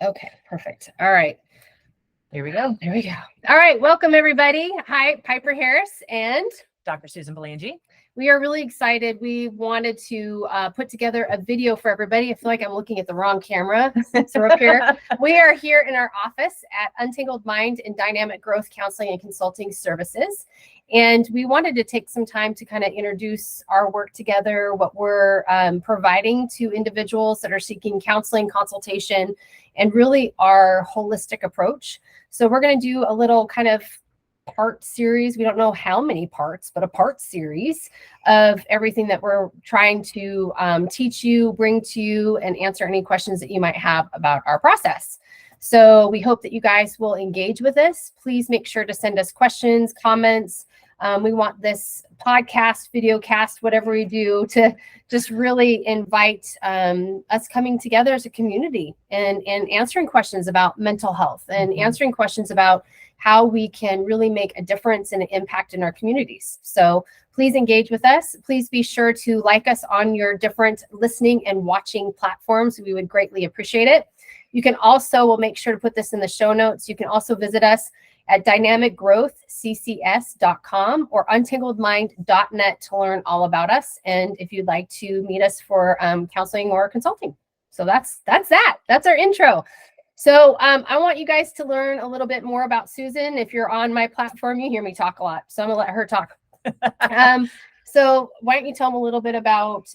Okay, perfect. All right. Here we go. There we go. All right. Welcome, everybody. Hi, Piper Harris and Dr. Susan Belangee. We are really excited. We wanted to put together a video for everybody. I feel like I'm looking at the wrong camera. So we're up here. We are here in our office at Untangled Mind and Dynamic Growth Counseling and Consulting Services. And we wanted to take some time to kind of introduce our work together, what we're providing to individuals that are seeking counseling, consultation, and really our holistic approach. So we're going to do a little kind of part series. We don't know how many parts, but a part series of everything that we're trying to teach you, bring to you, and answer any questions that you might have about our process. So we hope that you guys will engage with us. Please make sure to send us questions, comments. We want this podcast, video cast, whatever we do, to just really invite us coming together as a community and answering questions about mental health and answering questions about how we can really make a difference and an impact in our communities. So please engage with us. Please be sure to like us on your different listening and watching platforms. We would greatly appreciate it. You can also, we'll make sure to put this in the show notes. You can also visit us at dynamicgrowthccs.com or untangledmind.net to learn all about us. And if you'd like to meet us for counseling or consulting. So that's that. That's our intro. So I want you guys to learn a little bit more about Susan. If you're on my platform, you hear me talk a lot. So I'm gonna let her talk. So why don't you tell them a little bit about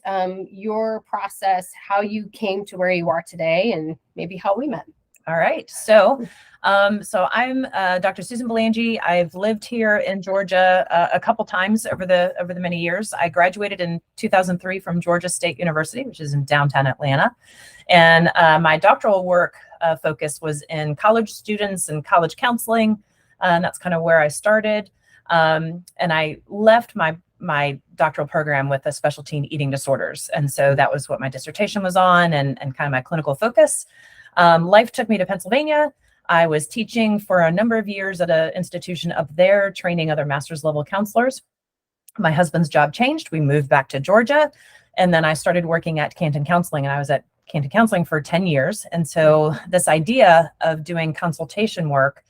your process, how you came to where you are today, and maybe how we met. All right. So I'm Dr. Susan Belangee. I've lived here in Georgia a couple times over the many years. I graduated in 2003 from Georgia State University, which is in downtown Atlanta. And my doctoral work focus was in college students and college counseling. And that's kind of where I started. And I left my doctoral program with a specialty in eating disorders. And so that was what my dissertation was on and kind of my clinical focus. Life took me to Pennsylvania. I was teaching for a number of years at an institution up there, training other master's level counselors. My husband's job changed. We moved back to Georgia. And then I started working at Canton Counseling, and I was at Canton Counseling for 10 years. And so this idea of doing consultation work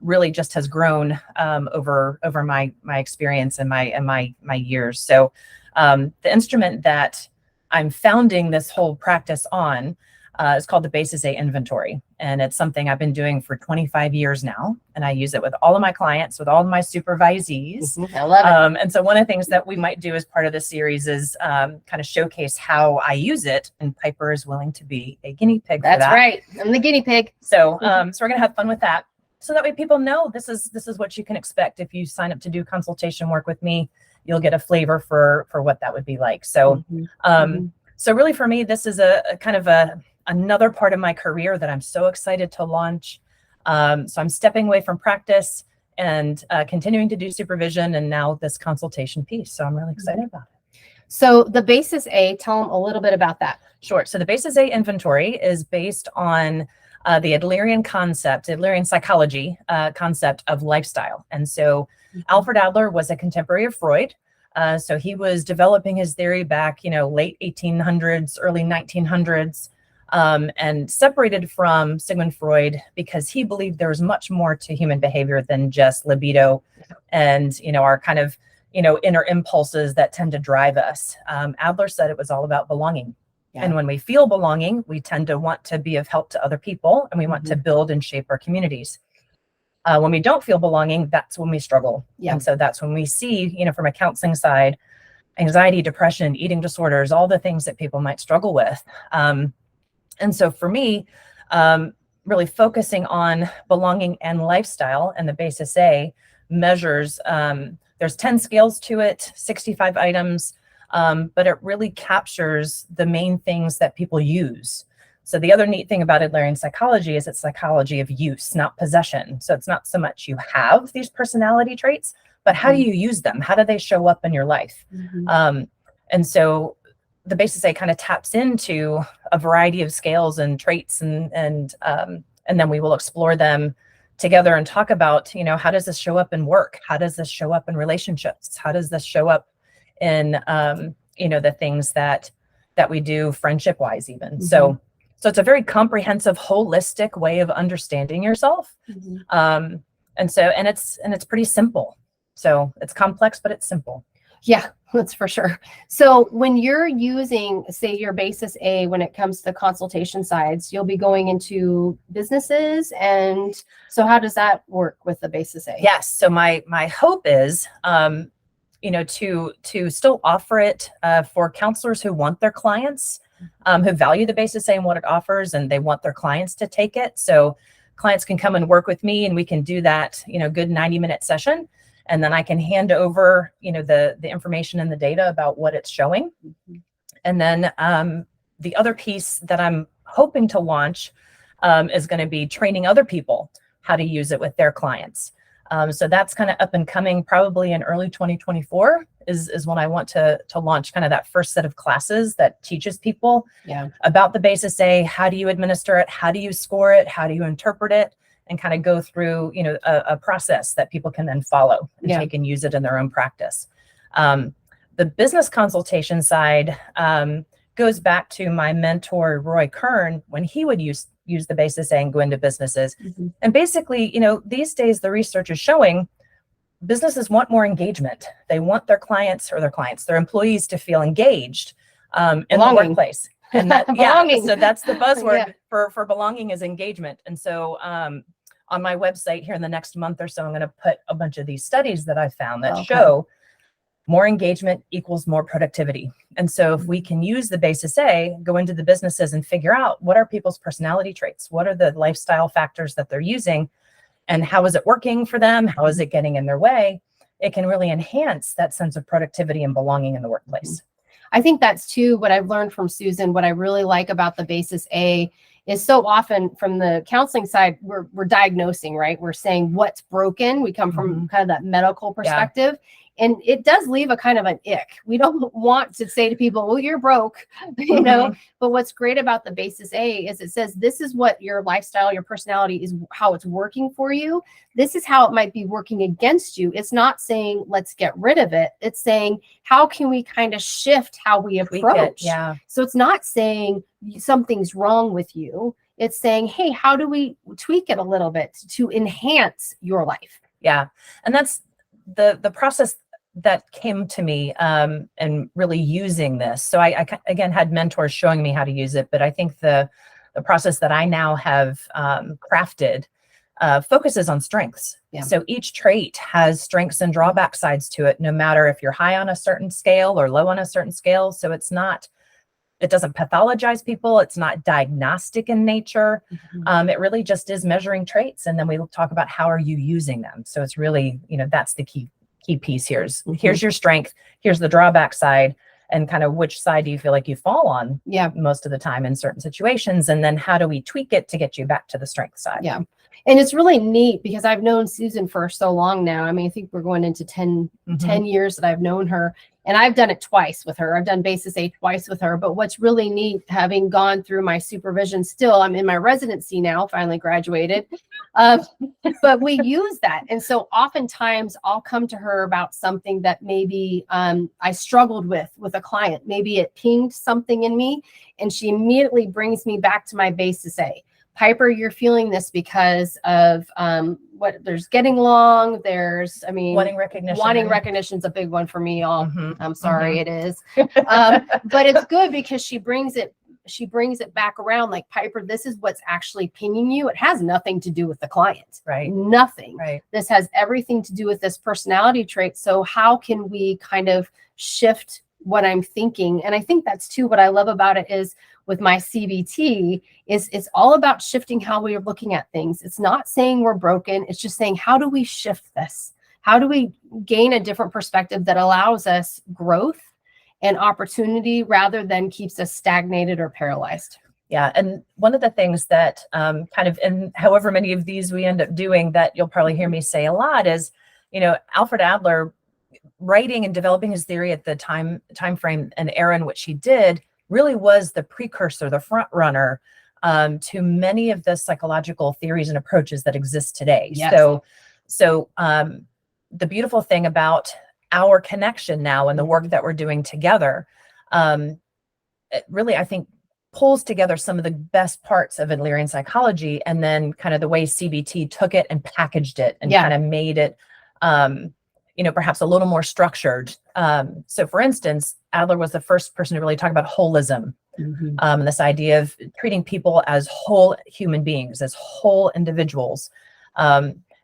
really just has grown over my experience and my years. So the instrument that I'm founding this whole practice on is called the Basis A Inventory. And it's something I've been doing for 25 years now. And I use it with all of my clients, with all of my supervisees. I love it. And so one of the things that we might do as part of this series is kind of showcase how I use it. And Piper is willing to be a guinea pig for that. That's right. I'm the guinea pig. So, so we're going to have fun with that. So that way people know this is what you can expect. If you sign up to do consultation work with me, you'll get a flavor for what that would be like. So, so really for me, this is a kind of another part of my career that I'm so excited to launch. So I'm stepping away from practice and continuing to do supervision and now this consultation piece. So I'm really excited about it. So the Basis A, tell them a little bit about that. Sure. So the Basis A Inventory is based on the Adlerian psychology concept of lifestyle. And so Alfred Adler was a contemporary of Freud. So he was developing his theory back, late 1800s, early 1900s. And separated from Sigmund Freud because he believed there was much more to human behavior than just libido and, our kind of, inner impulses that tend to drive us. Adler said it was all about belonging. Yeah. And when we feel belonging, we tend to want to be of help to other people and we want to build and shape our communities. When we don't feel belonging, that's when we struggle. Yeah. And so that's when we see, from a counseling side, anxiety, depression, eating disorders, all the things that people might struggle with. And so for me, really focusing on belonging and lifestyle, and the Basis A measures, there's 10 scales to it, 65 items, but it really captures the main things that people use. So the other neat thing about Adlerian psychology is it's psychology of use, not possession. So it's not so much you have these personality traits, but how do you use them? How do they show up in your life? And so the Basis A kind of taps into a variety of scales and traits, and then we will explore them together and talk about, how does this show up in work? How does this show up in relationships? How does this show up in, the things that we do friendship wise even. So So it's a very comprehensive, holistic way of understanding yourself. Mhm. And it's pretty simple. So it's complex, but it's simple. Yeah, that's for sure. So when you're using, say, your basis A, when it comes to the consultation sides, you'll be going into businesses. And so how does that work with the basis A? Yes. So my hope is, to still offer it for counselors who want their clients, who value the basis A and what it offers, and they want their clients to take it. So clients can come and work with me, and we can do that, good 90-minute session. And then I can hand over, the information and the data about what it's showing. Mhm. And then the other piece that I'm hoping to launch is going to be training other people how to use it with their clients. So that's kind of up and coming, probably in early 2024 is when I want to launch kind of that first set of classes that teaches people about the basis A. How do you administer it? How do you score it? How do you interpret it? And kind of go through, a process that people can then follow and take and use it in their own practice. The business consultation side goes back to my mentor, Roy Kern, when he would use the basis A and go into businesses. Mhm. And basically, these days the research is showing businesses want more engagement. They want their their employees to feel engaged in the workplace. And that, so that's the buzzword for belonging is engagement. And so on my website here in the next month or so, I'm going to put a bunch of these studies that I found that show more engagement equals more productivity. And so if we can use the basis A, go into the businesses and figure out what are people's personality traits, what are the lifestyle factors that they're using, and how is it working for them? How is it getting in their way? It can really enhance that sense of productivity and belonging in the workplace. I think that's too what I've learned from Susan. What I really like about the basis A is so often from the counseling side, we're diagnosing, right? We're saying what's broken. We come from kind of that medical perspective. And it does leave a kind of an ick. We don't want to say to people, well, you're broke, but what's great about the basis A is it says, this is what your lifestyle, your personality is, how it's working for you. This is how it might be working against you. It's not saying, let's get rid of it. It's saying, how can we kind of shift how we approach? So it's not saying something's wrong with you. It's saying, hey, how do we tweak it a little bit to enhance your life? Yeah. And that's the process that came to me and really using this. So I again had mentors showing me how to use it, but I think the process that I now have crafted focuses on strengths. So each trait has strengths and drawback sides to it, no matter if you're high on a certain scale or low on a certain scale. So it doesn't pathologize people. It's not diagnostic in nature. It really just is measuring traits. And then we talk about how are you using them. So it's really, that's the key piece here is here's your strength, here's the drawback side, and kind of which side do you feel like you fall on most of the time in certain situations. And then how do we tweak it to get you back to the strength side? And it's really neat because I've known Susan for so long now. I mean, I think we're going into 10 years that I've known her, and I've done it twice with her. I've done basis A twice with her. But what's really neat, having gone through my supervision, still I'm in my residency now, finally graduated. But we use that. And so oftentimes I'll come to her about something that maybe I struggled with a client. Maybe it pinged something in me, and she immediately brings me back to my basis A. Piper, you're feeling this because of there's getting along. Wanting recognition. Wanting recognition is a big one for me. I'm sorry, it is. But it's good because she brings it back around like, Piper, this is what's actually pinging you. It has nothing to do with the client. Right. Nothing. Right. This has everything to do with this personality trait. So how can we kind of shift what I'm thinking? And I think that's too what I love about it is with my CBT is it's all about shifting how we are looking at things. It's not saying we're broken. It's just saying, how do we shift this? How do we gain a different perspective that allows us growth and opportunity rather than keeps us stagnated or paralyzed? Yeah. And one of the things that kind of, in however many of these we end up doing that you'll probably hear me say a lot is, Alfred Adler writing and developing his theory at the time frame and era in which he did really was the precursor, the front runner to many of the psychological theories and approaches that exist today. So the beautiful thing about our connection now and the work that we're doing together, really, I think pulls together some of the best parts of Adlerian psychology, and then kind of the way CBT took it and packaged it and kind of made it, perhaps a little more structured. So for instance, Adler was the first person to really talk about holism. This idea of treating people as whole human beings, as whole individuals.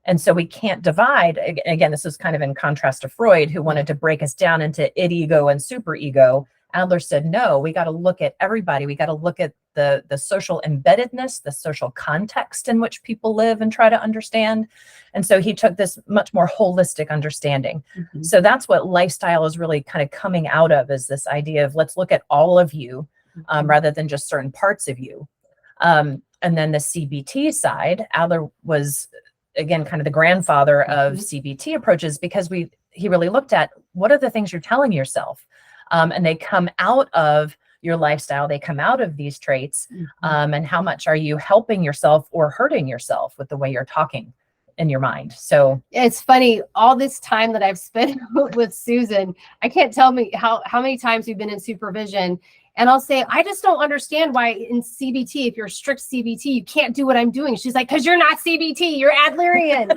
And so we can't divide. Again, this is kind of in contrast to Freud, who wanted to break us down into id ego and superego. Adler said, no, we got to look at everybody. We got to look at the social embeddedness, the social context in which people live and try to understand. And so he took this much more holistic understanding. So that's what lifestyle is really kind of coming out of, is this idea of let's look at all of you rather than just certain parts of you. And then the CBT side, Adler was, again, kind of the grandfather of CBT approaches, because he really looked at what are the things you're telling yourself. And they come out of your lifestyle, they come out of these traits, and how much are you helping yourself or hurting yourself with the way you're talking in your mind. So it's funny, all this time that I've spent with Susan, I can't tell me how many times we've been in supervision, and I'll say, I just don't understand why in CBT, if you're a strict CBT, you can't do what I'm doing. She's like, because you're not CBT, you're Adlerian.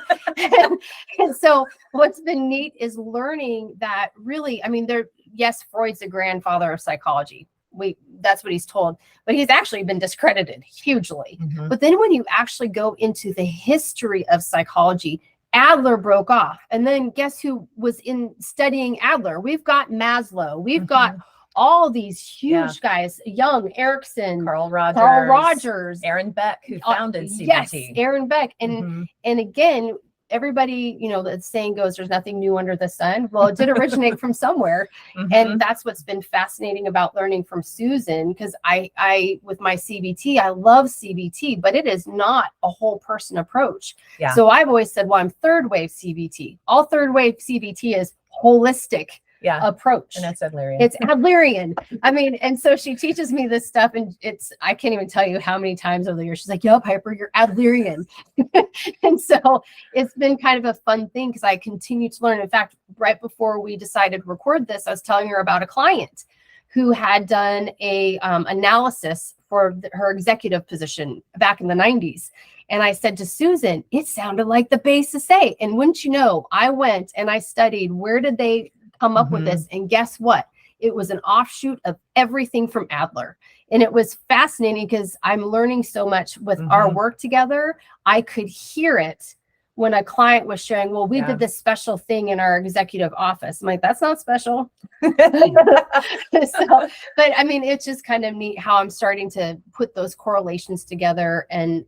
and so what's been neat is learning that really, I mean, yes, Freud's the grandfather of psychology. That's what he's told, but he's actually been discredited hugely. But then when you actually go into the history of psychology, Adler broke off. And then guess who was in studying Adler? We've got Maslow. We've got all these huge guys, Jung, Erickson, Carl Rogers, Aaron Beck, who founded CBT. Yes, Aaron Beck. And again, everybody, the saying goes, there's nothing new under the sun. Well, it did originate from somewhere. And that's what's been fascinating about learning from Susan, because I, with my CBT, I love CBT, but it is not a whole person approach. So I've always said, well, I'm third wave CBT. All third wave CBT is holistic approach. And that's Adlerian. It's Adlerian. I mean, and so she teaches me this stuff, and I can't even tell you how many times over the years she's like, yo, Piper, you're Adlerian. And so it's been kind of a fun thing, because I continue to learn. In fact, right before we decided to record this, I was telling her about a client who had done a analysis for her executive position back in the 90s. And I said to Susan, it sounded like the basis A. And wouldn't you know, I went and I studied, where did they come up with this? And guess what? It was an offshoot of everything from Adler. And it was fascinating, because I'm learning so much with our work together. I could hear it when a client was sharing, well, we did this special thing in our executive office. I'm like, that's not special. But I mean, it's just kind of neat how I'm starting to put those correlations together and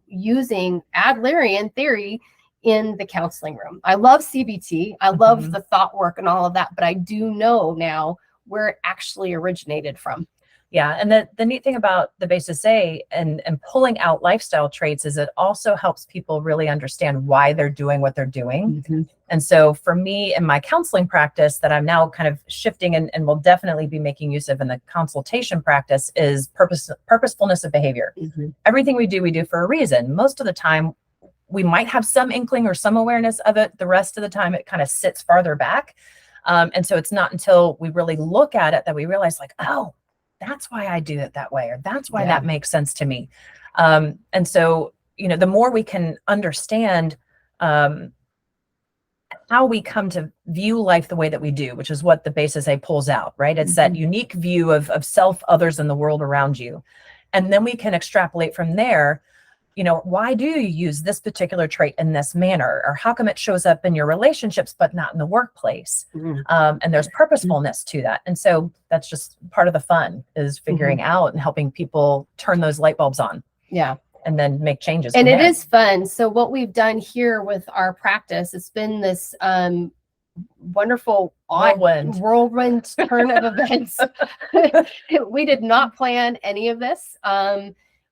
using Adlerian theory in the counseling room. I love CBT. I love the thought work and all of that, but I do know now where it actually originated from. Yeah. And the neat thing about the basis A and pulling out lifestyle traits is it also helps people really understand why they're doing what they're doing. And so for me in my counseling practice that I'm now kind of shifting and will definitely be making use of in the consultation practice is purposefulness of behavior. Everything we do for a reason. Most of the time, we might have some inkling or some awareness of it. The rest of the time, it kind of sits farther back. And so it's not until we really look at it that we realize, like, oh, that's why I do it that way, or that's why that makes sense to me. And so, the more we can understand how we come to view life the way that we do, which is what the basis A pulls out, right? It's that unique view of self, others, and the world around you. And then we can extrapolate from there. Why do you use this particular trait in this manner? Or how come it shows up in your relationships, but not in the workplace? And there's purposefulness to that. And so that's just part of the fun, is figuring out and helping people turn those light bulbs on. Yeah. And then make changes. And it is fun. So what we've done here with our practice, it's been this wonderful whirlwind turn of events. We did not plan any of this.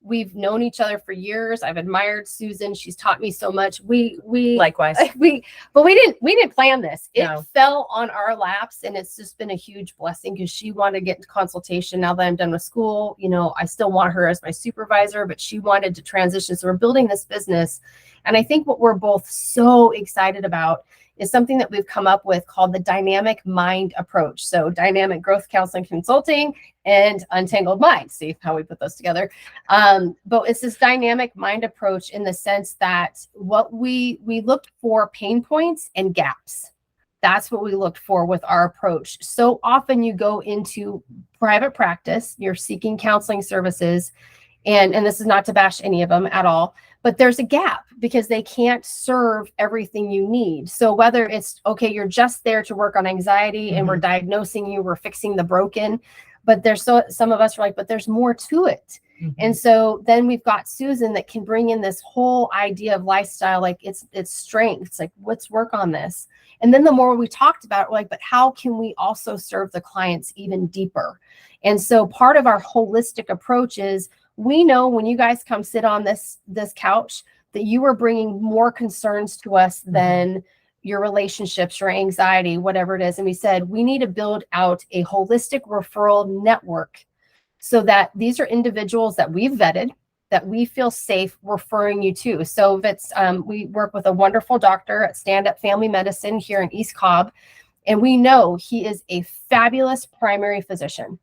We've known each other for years. I've admired Susan. She's taught me so much. We likewise. But we didn't plan this. It fell on our laps, and it's just been a huge blessing, because she wanted to get into consultation. Now that I'm done with school, I still want her as my supervisor, but she wanted to transition. So we're building this business, And I think what we're both so excited about is something that we've come up with called the dynamic mind approach. So dynamic growth counseling consulting and untangled mind. See how we put those together. But it's this dynamic mind approach in the sense that what we looked for pain points and gaps. That's what we looked for with our approach. So often you go into private practice, you're seeking counseling services, and this is not to bash any of them at all, but there's a gap because they can't serve everything you need. So whether it's, okay, you're just there to work on anxiety and we're diagnosing you, we're fixing the broken, but there's some of us are like, but there's more to it. And so then we've got Susan that can bring in this whole idea of lifestyle, like it's strengths, like let's work on this. And then the more we talked about it, we're like, but how can we also serve the clients even deeper? And so part of our holistic approach is, we know when you guys come sit on this couch that you are bringing more concerns to us than your relationships, your anxiety, whatever it is. And we said, we need to build out a holistic referral network so that these are individuals that we've vetted, that we feel safe referring you to. So if it's, we work with a wonderful doctor at Stand Up Family Medicine here in East Cobb, and we know he is a fabulous primary physician.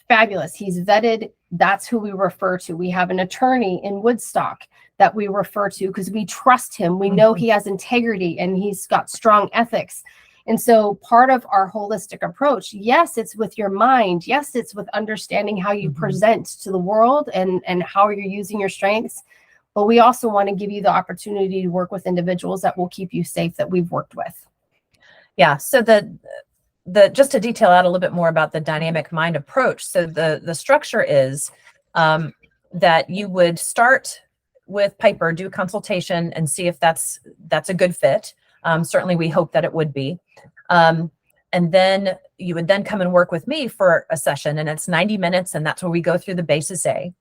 Fabulous. He's vetted. That's who we refer to. We have an attorney in Woodstock that we refer to because we trust him. We know he has integrity and he's got strong ethics. And so part of our holistic approach, yes, it's with your mind. Yes, it's with understanding how you present to the world and how you're using your strengths. But we also want to give you the opportunity to work with individuals that will keep you safe that we've worked with. Yeah. So just to detail out a little bit more about the dynamic mind approach. So the structure is that you would start with Piper, do a consultation and see if that's a good fit. Certainly we hope that it would be. And then you would then come and work with me for a session, and it's 90 minutes. And that's where we go through the basis A.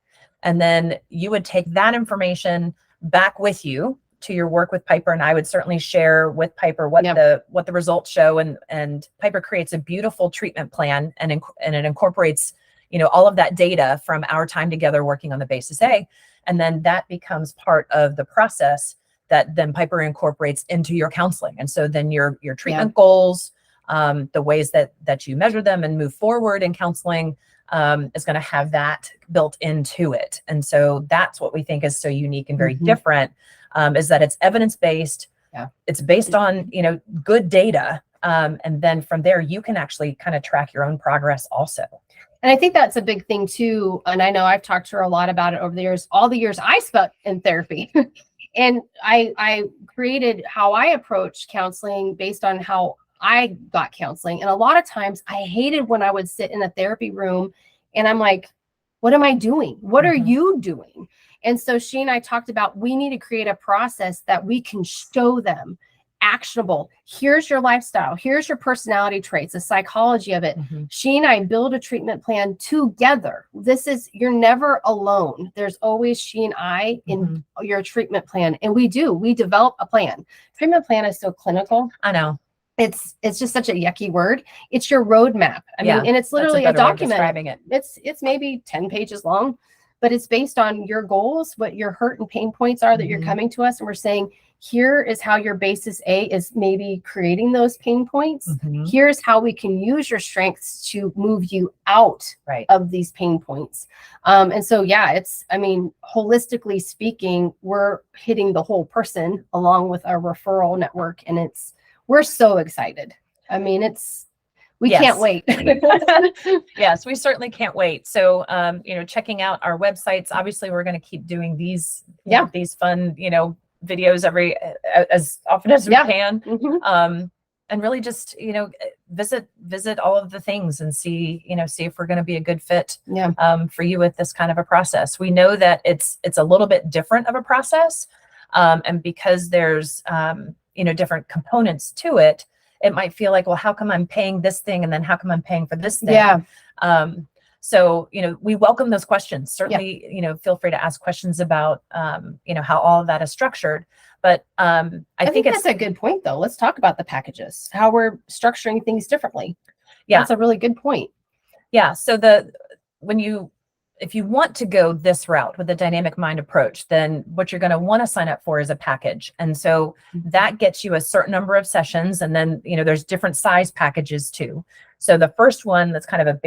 And then you would take that information back with you to your work with Piper, and I would certainly share with Piper what the results show. And Piper creates a beautiful treatment plan, and it incorporates, all of that data from our time together working on the basis A, and then that becomes part of the process that then Piper incorporates into your counseling. And so then your treatment goals, the ways that you measure them and move forward in counseling is going to have that built into it. And so that's what we think is so unique and very different. Is that it's evidence-based. It's based on, good data. And then from there, you can actually kind of track your own progress also. And I think that's a big thing too. And I know I've talked to her a lot about it over the years, all the years I spent in therapy. And I created how I approach counseling based on how I got counseling. And a lot of times I hated when I would sit in a therapy room and I'm like, what am I doing? What are you doing? And so she and I talked about, we need to create a process that we can show them actionable. Here's your lifestyle. Here's your personality traits, the psychology of it. She and I build a treatment plan together. You're never alone. There's always she and I in your treatment plan. And we develop a plan. Treatment plan is so clinical. I know. It's just such a yucky word. It's your roadmap. I mean, and it's literally a document. Describing it. It's maybe 10 pages long, but it's based on your goals, what your hurt and pain points are that you're coming to us. And we're saying, here is how your basis A is maybe creating those pain points. Here's how we can use your strengths to move you out of these pain points. And so, holistically speaking, we're hitting the whole person along with our referral network. And we're so excited. I mean, we can't wait. Yes, we certainly can't wait. So, checking out our websites, obviously we're going to keep doing these, these fun, videos as often as we can. And really just, visit all of the things and see if we're going to be a good fit for you with this kind of a process. We know that it's a little bit different of a process. And because there's, different components to it, it might feel like, well, how come I'm paying this thing? And then how come I'm paying for this thing? So, we welcome those questions. Certainly, feel free to ask questions about, how all of that is structured. But I think that's a good point, though. Let's talk about the packages, how we're structuring things differently. That's a really good point. Yeah. So when you if you want to go this route with the dynamic mind approach, then what you're going to want to sign up for is a package. And so that gets you a certain number of sessions. And then, there's different size packages too. So the first one that's kind of a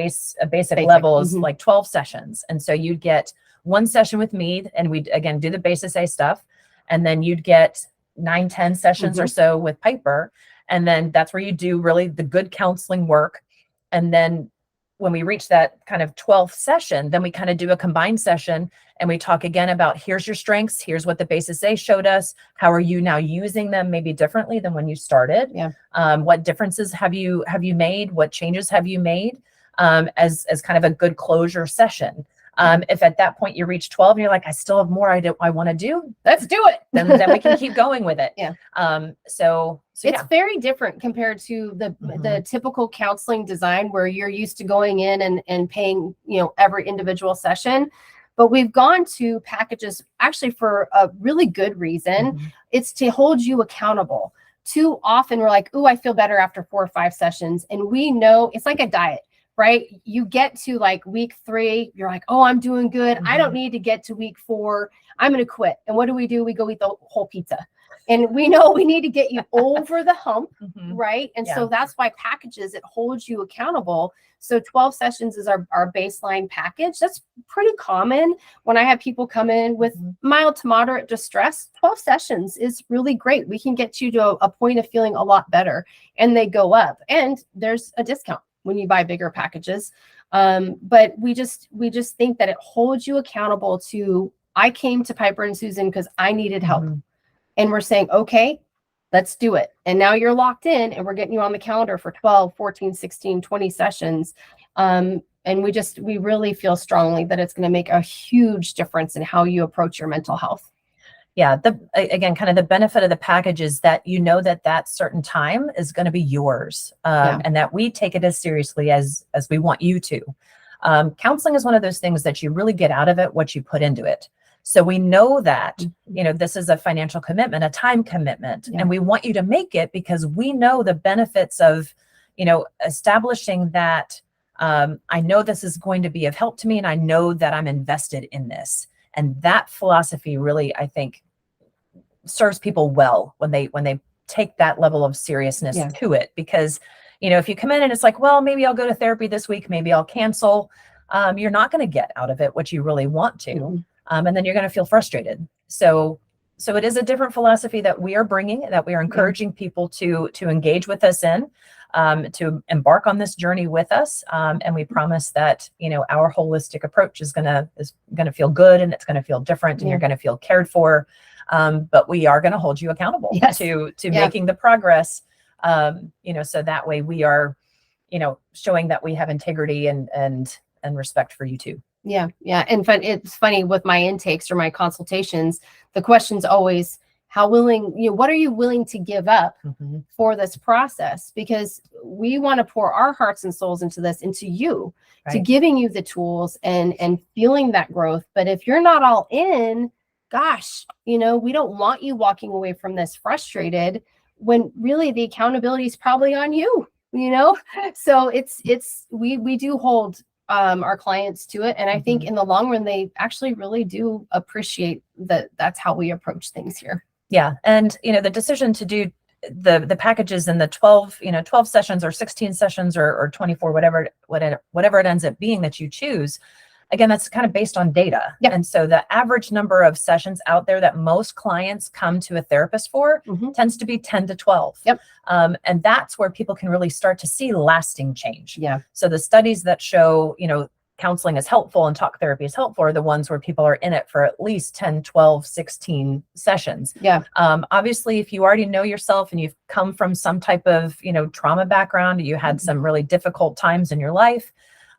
basic level is like 12 sessions. And so you'd get one session with me, and we'd again do the basis A stuff. And then you'd get 9-10 sessions or so with Piper. And then that's where you do really the good counseling work. And then when we reach that kind of 12th session, then we kind of do a combined session, and we talk again about, here's your strengths. Here's what the basis A showed us. How are you now using them maybe differently than when you started? Yeah. What differences have you made? What changes have you made? As kind of a good closure session. If at that point you reach 12 and you're like, I still have more I want to do, let's do it. Then we can keep going with it. Yeah. So it's very different compared to the typical counseling design where you're used to going in and paying, every individual session. But we've gone to packages actually for a really good reason. It's to hold you accountable. Too often we're like, ooh, I feel better after 4 or 5 sessions. And we know it's like a diet. Right? You get to like week 3, you're like, oh, I'm doing good. I don't need to get to week 4. I'm going to quit. And what do? We go eat the whole pizza. And we know we need to get you over the hump. Right. And so that's why packages, it holds you accountable. So 12 sessions is our baseline package. That's pretty common when I have people come in with mild to moderate distress. 12 sessions is really great. We can get you to a point of feeling a lot better, and they go up, and there's a discount when you buy bigger packages. But we just think that it holds you accountable to, I came to Piper and Susan because I needed help. And we're saying, okay, let's do it. And now you're locked in, and we're getting you on the calendar for 12, 14, 16, 20 sessions. And we really feel strongly that it's going to make a huge difference in how you approach your mental health. Yeah. Again, kind of the benefit of the package is that that certain time is going to be yours, and that we take it as seriously as we want you to. Counseling is one of those things that you really get out of it what you put into it. So we know that, this is a financial commitment, a time commitment, and we want you to make it because we know the benefits of, establishing that I know this is going to be of help to me, and I know that I'm invested in this. And that philosophy really, I think, serves people well when they take that level of seriousness to it. Because, if you come in and it's like, well, maybe I'll go to therapy this week, maybe I'll cancel, you're not going to get out of it what you really want to. And then you're going to feel frustrated. So it is a different philosophy that we are bringing, that we are encouraging people to engage with us in, to embark on this journey with us. And we promise that, our holistic approach is going to feel good, and it's going to feel different, and you're going to feel cared for. But we are going to hold you accountable to making the progress, so that way we are, showing that we have integrity and respect for you too. Yeah. And it's funny with my intakes or my consultations, the question's always, how willing, what are you willing to give up for this process? Because we want to pour our hearts and souls into you, to giving you the tools and feeling that growth. But if you're not all in, gosh, we don't want you walking away from this frustrated when really the accountability is probably on you, So we do hold our clients to it. And I think in the long run, they actually really do appreciate that. That's how we approach things here. Yeah. And, the decision to do the packages in the 12 sessions or 16 sessions or 24, whatever it ends up being that you choose, again, that's kind of based on data. And so the average number of sessions out there that most clients come to a therapist for tends to be 10 to 12. And that's where people can really start to see lasting change. So the studies that show, counseling is helpful and talk therapy is helpful are the ones where people are in it for at least 10, 12, 16 sessions. Obviously, if you already know yourself and you've come from some type of, trauma background, you had some really difficult times in your life,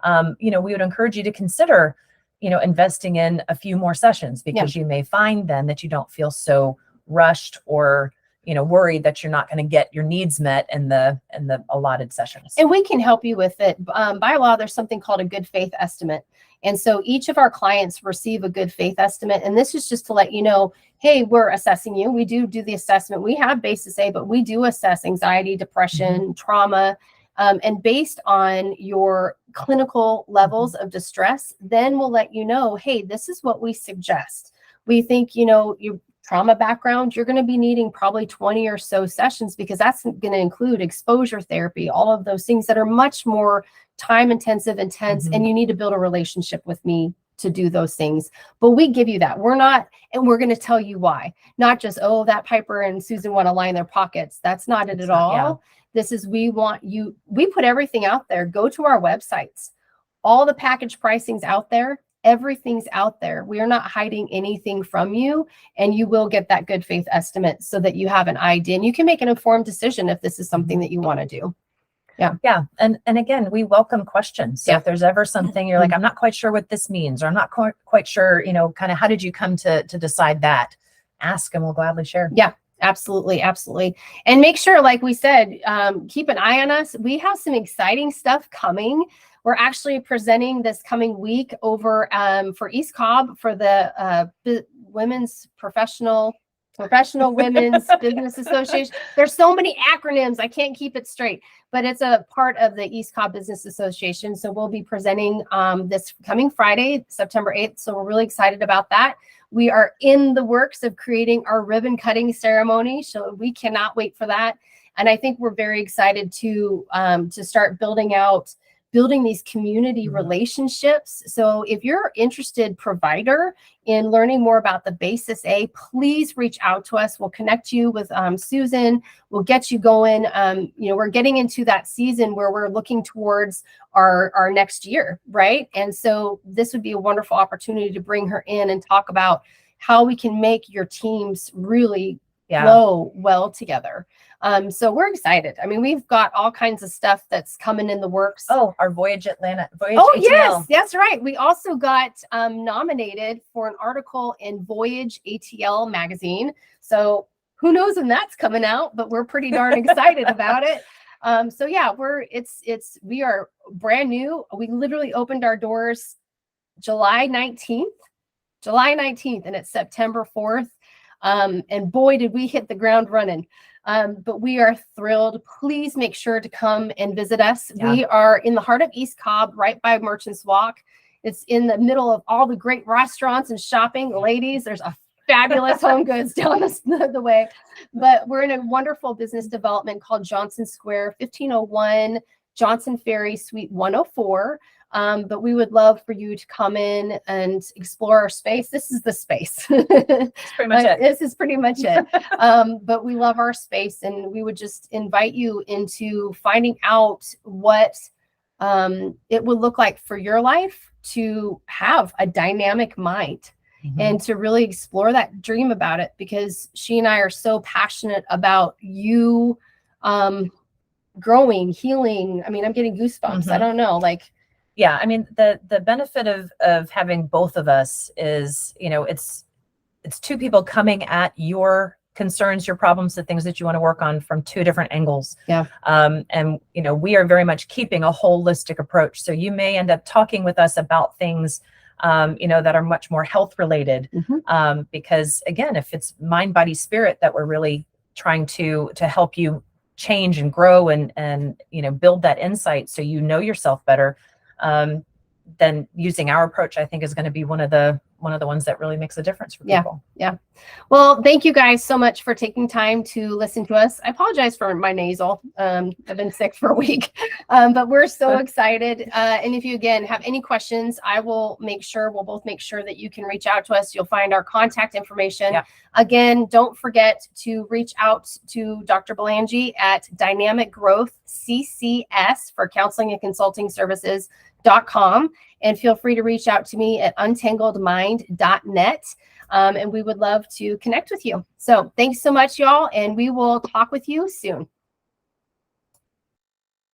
we would encourage you to consider, investing in a few more sessions, because you may find then that you don't feel so rushed or, worried that you're not going to get your needs met in the allotted sessions. And we can help you with it. By law, there's something called a good faith estimate. And so each of our clients receive a good faith estimate. And this is just to let you know, hey, we're assessing you. We do the assessment. We have basis A, but we do assess anxiety, depression, trauma. And based on your clinical levels of distress, then we'll let you know, hey, this is what we suggest. We think, your trauma background, you're going to be needing probably 20 or so sessions, because that's going to include exposure therapy, all of those things that are much more time intensive, intense, and you need to build a relationship with me to do those things. But we give you that. We're going to tell you why. Not just, oh, that Piper and Susan want to line their pockets. That's not it at all. Yeah. This is, we put everything out there. Go to our websites. All the package pricing's out there. Everything's out there. We are not hiding anything from you, and you will get that good faith estimate so that you have an idea and you can make an informed decision if this is something that you want to do. Yeah. Yeah. And again, we welcome questions. So if there's ever something you're like, I'm not quite sure what this means, or I'm not quite sure, kind of how did you come to decide that? Ask and we'll gladly share. Yeah. Absolutely. Absolutely. And make sure, like we said, keep an eye on us. We have some exciting stuff coming. We're actually presenting this coming week over for East Cobb for the Women's Professional Women's Business Association. There's so many acronyms, I can't keep it straight, but it's a part of the East Cobb Business Association. So we'll be presenting this coming Friday, September 8th. So we're really excited about that. We are in the works of creating our ribbon cutting ceremony. So we cannot wait for that. And I think we're very excited to start building these community relationships. So if you're interested, provider, in learning more about the Basis A, please reach out to us. We'll connect you with Susan. We'll get you going. We're getting into that season where we're looking towards our next year, right? And so this would be a wonderful opportunity to bring her in and talk about how we can make your teams really flow well together. So we're excited. I mean, we've got all kinds of stuff that's coming in the works. Oh, our Voyage ATL. Yes, that's right. We also got nominated for an article in Voyage ATL magazine. So who knows when that's coming out, but we're pretty darn excited about it. So yeah, we are brand new. We literally opened our doors July 19th, and it's September 4th. And boy, did we hit the ground running. But we are thrilled. Please make sure to come and visit us. Yeah. We are in the heart of East Cobb, right by Merchants Walk. It's in the middle of all the great restaurants and shopping. Ladies, there's a fabulous Home Goods down the way. But we're in a wonderful business development called Johnson Square, 1501 Johnson Ferry, Suite 104. But we would love for you to come in and explore our space. This is the space. That's pretty much it. This is pretty much it. But we love our space, and we would just invite you into finding out what it would look like for your life to have a dynamic mind and to really explore that dream about it, because she and I are so passionate about you growing, healing. I mean, I'm getting goosebumps. I don't know, yeah, I mean, the benefit of having both of us is, it's two people coming at your concerns, your problems, the things that you want to work on from two different angles. Yeah. And, we are very much keeping a holistic approach. So you may end up talking with us about things, that are much more health related. Because again, if it's mind, body, spirit that we're really trying to help you change and grow and build that insight so you know yourself better, then using our approach, I think, is going to be one of the ones that really makes a difference for people. Yeah. Well, thank you guys so much for taking time to listen to us. I apologize for my nasal. I've been sick for a week, but we're so excited. And if you, again, have any questions, we'll both make sure that you can reach out to us. You'll find our contact information. Yeah. Again, don't forget to reach out to Dr. Belangee at dynamicgrowthccs for counseling and consulting services.com. And feel free to reach out to me at untangledmindllc. And we would love to connect with you. So thanks so much, y'all. And we will talk with you soon.